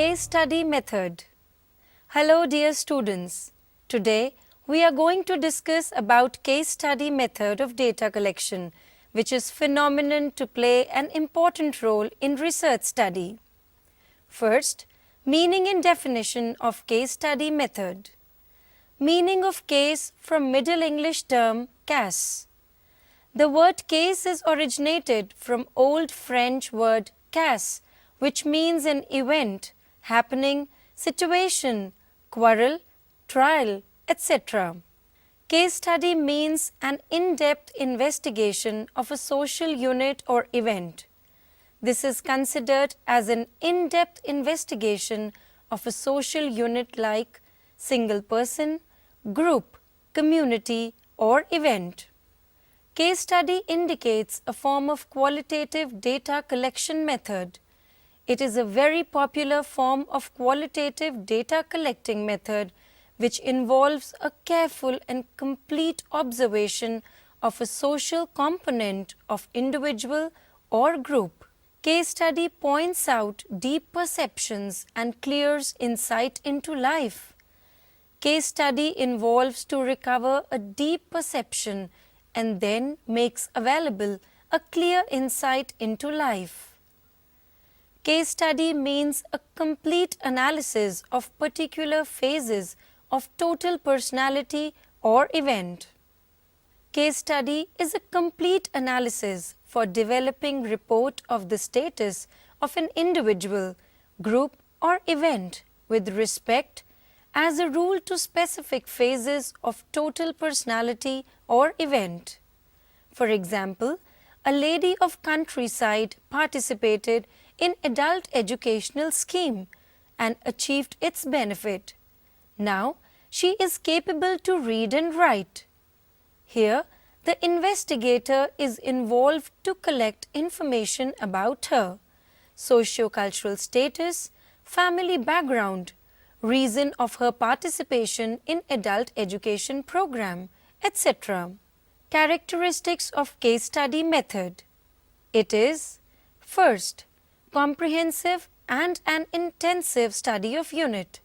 Case study method. Hello dear students. Today we are going to discuss about case study method of data collection, which is phenomenon to play an important role in research study. First, meaning and definition of case study method. Meaning of case from Middle English term cas. The word case is originated from Old French word cas, which means an event, happening, situation, quarrel, trial, etc. Case study means an in-depth investigation of a social unit or event. This is considered as an in-depth investigation of a social unit like single person, group, community, or event. Case study indicates a form of qualitative data collection method. It is a very popular form of qualitative data collecting method which involves a careful and complete observation of a social component of individual or group. Case study points out deep perceptions and clears insight into life. Case study involves to recover a deep perception and then makes available a clear insight into life. Case study means a complete analysis of particular phases of total personality or event. Case study is a complete analysis for developing report of the status of an individual, group or event with respect as a rule to specific phases of total personality or event. For example, a lady of countryside participated in adult educational scheme and achieved its benefit. Now, she is capable to read and write. Here, the investigator is involved to collect information about her, socio-cultural status, family background, reason of her participation in adult education program, etc. Characteristics of case study method. It is, first, comprehensive and an intensive study of unit.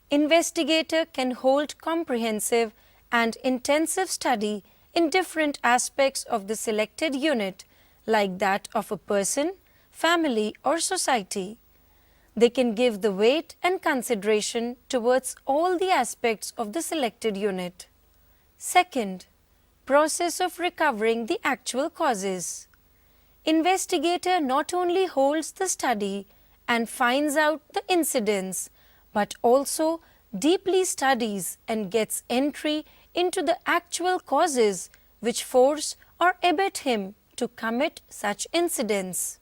Investigator can hold comprehensive and intensive study in different aspects of the selected unit, like that of a person, family or society. They can give the weight and consideration towards all the aspects of the selected unit. Second, process of recovering the actual causes. Investigator not only holds the study and finds out the incidents, but also deeply studies and gets entry into the actual causes which force or abet him to commit such incidents.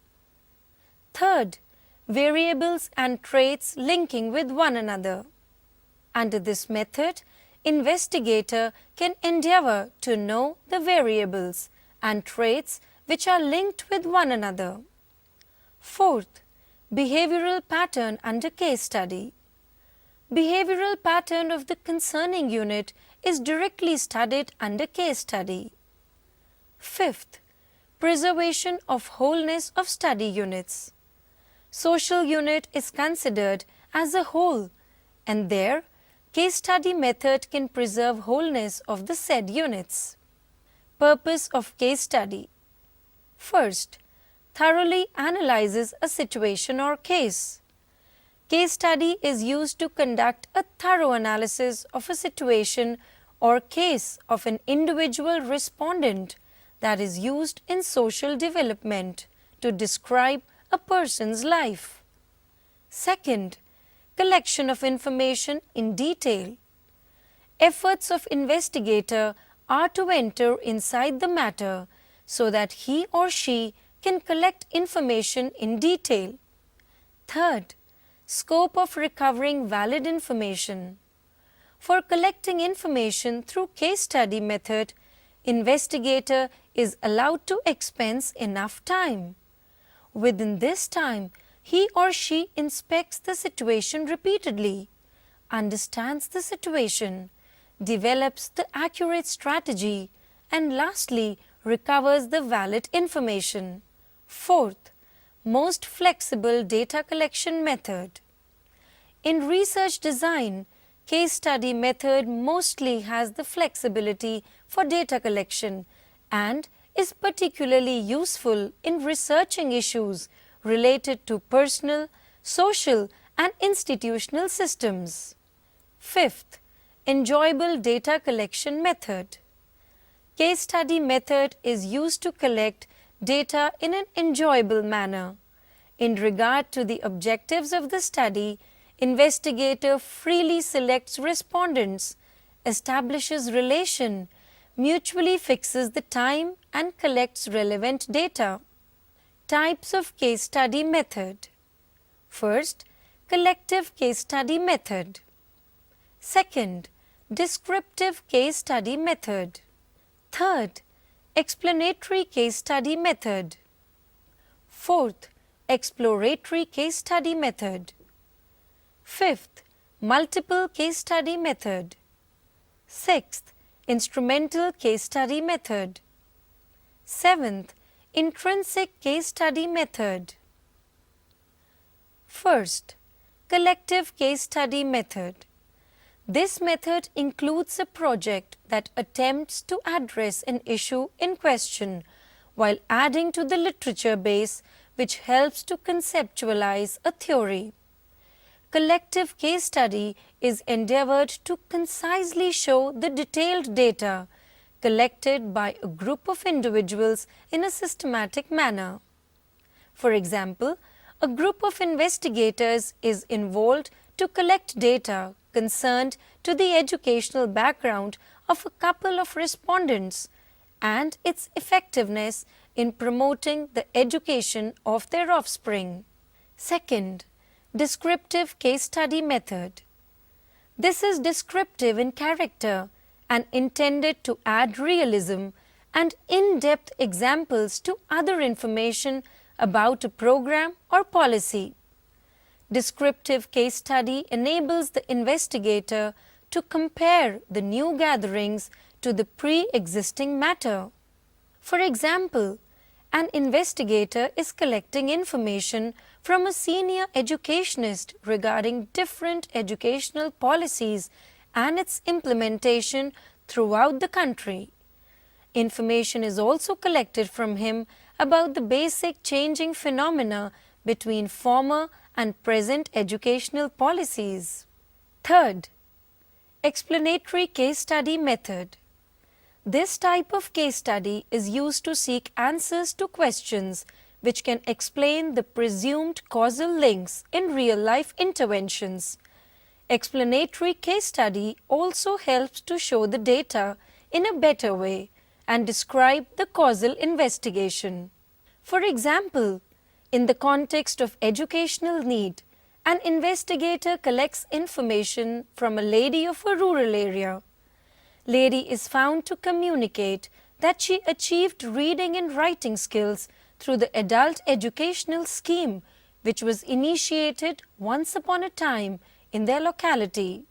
Third, variables and traits linking with one another. Under this method, investigator can endeavor to know the variables and traits which are linked with one another. Fourth, behavioral pattern under case study. Behavioral pattern of the concerning unit is directly studied under case study. Fifth, preservation of wholeness of study units. Social unit is considered as a whole, and there, case study method can preserve wholeness of the said units. Purpose of case study. First, thoroughly analyzes a situation or case. Case study is used to conduct a thorough analysis of a situation or case of an individual respondent that is used in social development to describe a person's life. Second, collection of information in detail. Efforts of investigator are to enter inside the matter so that he or she can collect information in detail. Third, scope of recovering valid information. For collecting information through case study method, investigator is allowed to expense enough time. Within this time, he or she inspects the situation repeatedly, understands the situation, develops the accurate strategy, and lastly, recovers the valid information. Fourth, most flexible data collection method. In research design, case study method mostly has the flexibility for data collection and is particularly useful in researching issues related to personal, social and institutional systems. Fifth, enjoyable data collection method. Case study method is used to collect data in an enjoyable manner. In regard to the objectives of the study, investigator freely selects respondents, establishes relation, mutually fixes the time and collects relevant data. Types of case study method. First, collective case study method. Second, descriptive case study method. Third, explanatory case study method. Fourth, exploratory case study method. Fifth, multiple case study method. Sixth, instrumental case study method. Seventh, intrinsic case study method. First, collective case study method. This method includes a project that attempts to address an issue in question while adding to the literature base which helps to conceptualize a theory. Collective case study is endeavored to concisely show the detailed data collected by a group of individuals in a systematic manner. For example, a group of investigators is involved to collect data concerned to the educational background of a couple of respondents and its effectiveness in promoting the education of their offspring. Second, descriptive case study method. This is descriptive in character and intended to add realism and in-depth examples to other information about a program or policy. Descriptive case study enables the investigator to compare the new gatherings to the pre-existing matter. For example, an investigator is collecting information from a senior educationist regarding different educational policies and its implementation throughout the country. Information is also collected from him about the basic changing phenomena between former and present educational policies. Third, explanatory case study method. This type of case study is used to seek answers to questions which can explain the presumed causal links in real-life interventions. Explanatory case study also helps to show the data in a better way and describe the causal investigation. For example, in the context of educational need, an investigator collects information from a lady of a rural area. Lady is found to communicate that she achieved reading and writing skills through the adult educational scheme which was initiated once upon a time in their locality.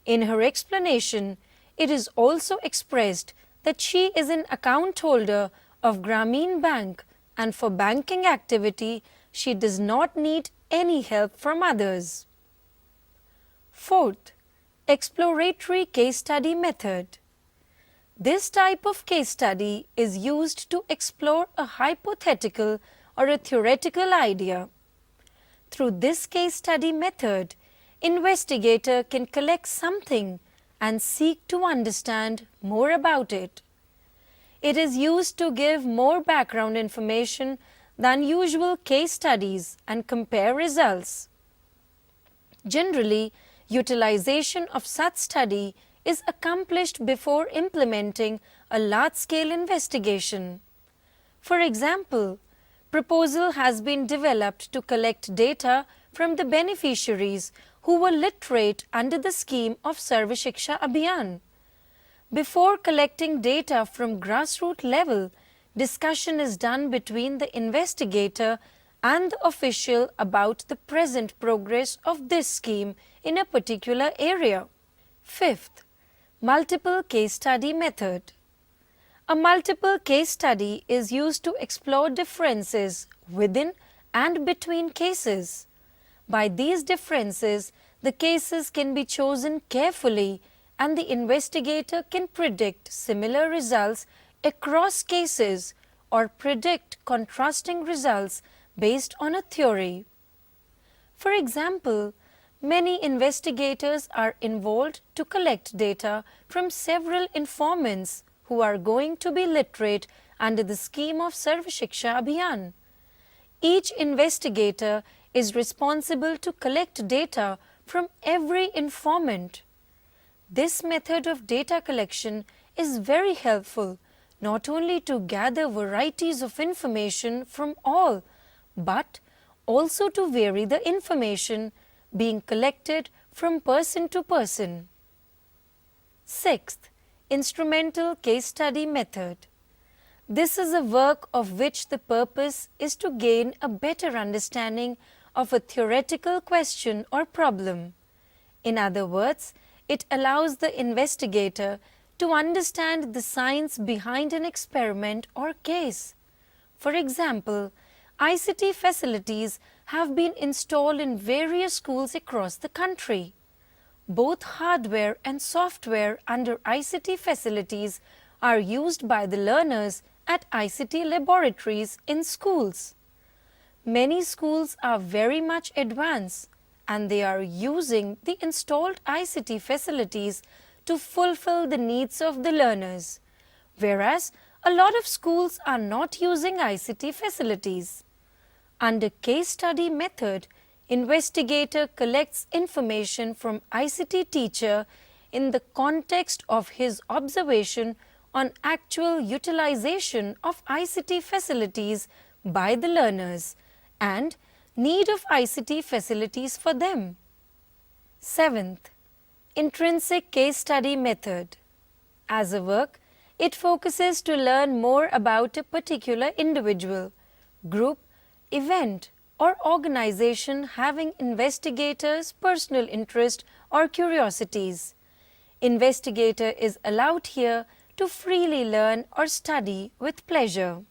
In her explanation, it is also expressed that she is an account holder of Grameen Bank and for banking activity she does not need any help from others. Fourth, exploratory case study method. This type of case study is used to explore a hypothetical or a theoretical idea. Through this case study method, investigator can collect something and seek to understand more about it. It is used to give more background information than usual case studies and compare results. Generally, utilization of such study is accomplished before implementing a large-scale investigation. For example, proposal has been developed to collect data from the beneficiaries who were literate under the scheme of Sarva Shiksha Abhiyan. Before collecting data from grassroots level, discussion is done between the investigator and the official about the present progress of this scheme in a particular area. Fifth, multiple case study method. A multiple case study is used to explore differences within and between cases. By these differences, the cases can be chosen carefully and the investigator can predict similar results across cases or predict contrasting results based on a theory. For example, many investigators are involved to collect data from several informants who are going to be literate under the scheme of Sarv Shiksha Abhiyan. Each investigator is responsible to collect data from every informant. This method of data collection is very helpful not only to gather varieties of information from all, but also to vary the information being collected from person to person. Sixth, instrumental case study method. This is a work of which the purpose is to gain a better understanding of a theoretical question or problem. In other words, it allows the investigator to understand the science behind an experiment or case. For example, ICT facilities have been installed in various schools across the country. Both hardware and software under ICT facilities are used by the learners at ICT laboratories in schools. Many schools are very much advanced and they are using the installed ICT facilities to fulfill the needs of the learners, whereas a lot of schools are not using ICT facilities. Under case study method, investigator collects information from ICT teacher in the context of his observation on actual utilization of ICT facilities by the learners and need of ICT facilities for them. Seventh, intrinsic case study method. As a work, it focuses to learn more about a particular individual, group, event or organization having investigators' personal interest or curiosities. Investigator is allowed here to freely learn or study with pleasure.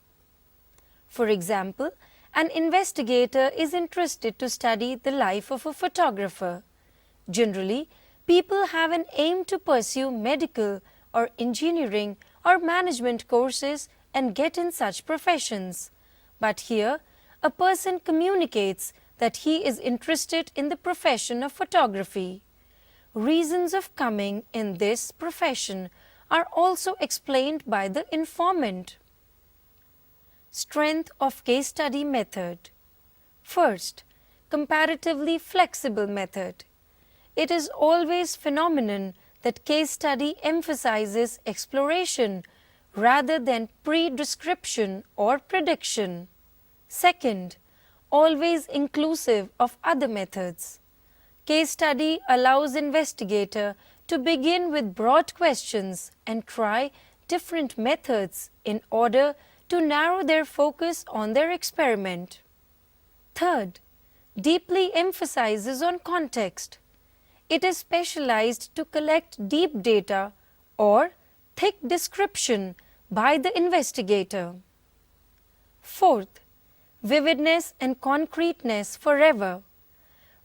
For example, an investigator is interested to study the life of a photographer. Generally, people have an aim to pursue medical or engineering or management courses and get in such professions. But here, a person communicates that he is interested in the profession of photography. Reasons of coming in this profession are also explained by the informant. Strength of case study method. First, comparatively flexible method. It is always phenomenon that case study emphasizes exploration rather than pre-description or prediction. Second, always inclusive of other methods. Case study allows investigator to begin with broad questions and try different methods in order to narrow their focus on their experiment. Third, deeply emphasizes on context. It is specialized to collect deep data or thick description by the investigator. Fourth, vividness and concreteness forever.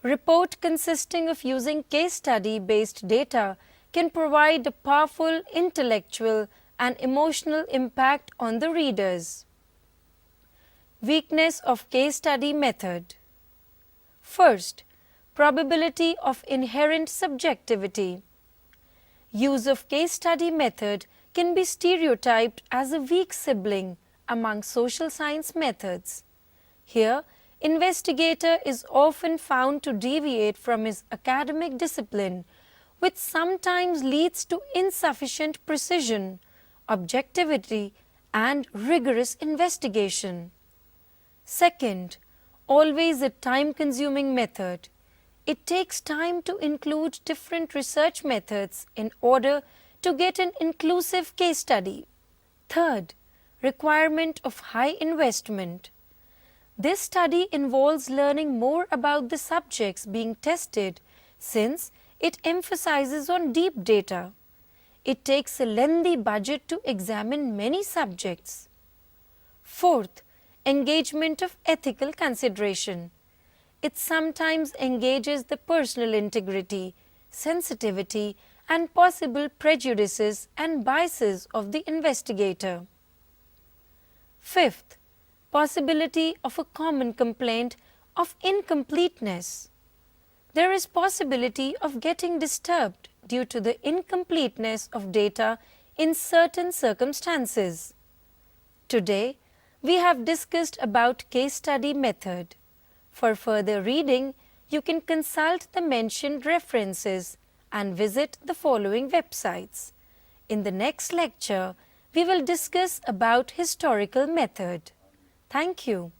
Report consisting of using case study based data can provide a powerful intellectual and emotional impact on the readers. Weakness of case study method. First, probability of inherent subjectivity. Use of case study method can be stereotyped as a weak sibling among social science methods. Here, investigator is often found to deviate from his academic discipline, which sometimes leads to insufficient precision, objectivity, and rigorous investigation. Second, always a time-consuming method. It takes time to include different research methods in order to get an inclusive case study. Third, requirement of high investment. This study involves learning more about the subjects being tested since it emphasizes on deep data. It takes a lengthy budget to examine many subjects. Fourth, engagement of ethical consideration. It sometimes engages the personal integrity, sensitivity, and possible prejudices and biases of the investigator. Fifth, possibility of a common complaint of incompleteness. There is possibility of getting disturbed due to the incompleteness of data in certain circumstances. Today, we have discussed about case study method. For further reading, you can consult the mentioned references and visit the following websites. In the next lecture, we will discuss about historical method. Thank you.